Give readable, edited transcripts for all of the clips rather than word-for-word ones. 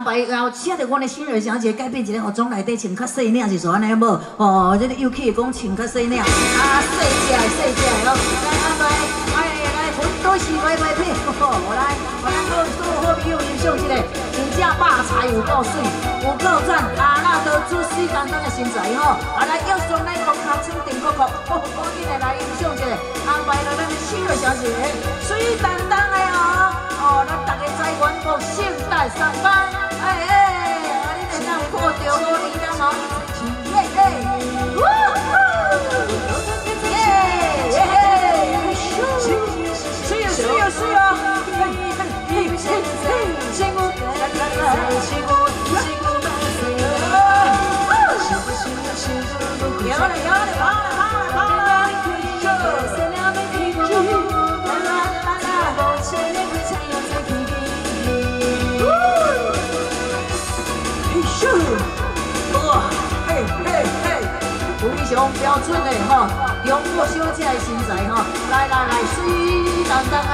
排然后请着阮的新儿小姐改变一个服装内底穿较细领是安尼无？哦，这个又去讲穿较细领，细只哦，来安排，来，分都是买品，来，我咱好朋友欣赏一下，真正霸财有够水，有够赞，那都出水当当的身材吼，来要上来讲卡穿定裤，赶紧的来欣赏一下，安排了咱的新儿小姐，水当当的哦，咱大家在元国圣诞上班。你哋当看到我哋当哦，非常标准的吼，中国小姐的身材吼，来，水当当的，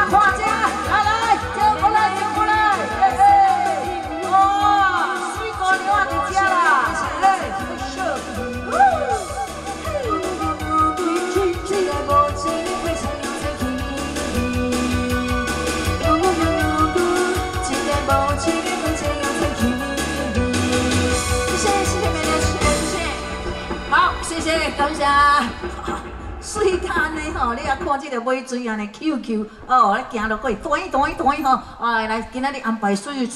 画家，来，叫过来，哦，水姑娘在这啦，好，谢谢，感谢。水滩的吼，你也看这个买水安尼 QQ 哦，你行落去，弹吼，来，今仔日安排水。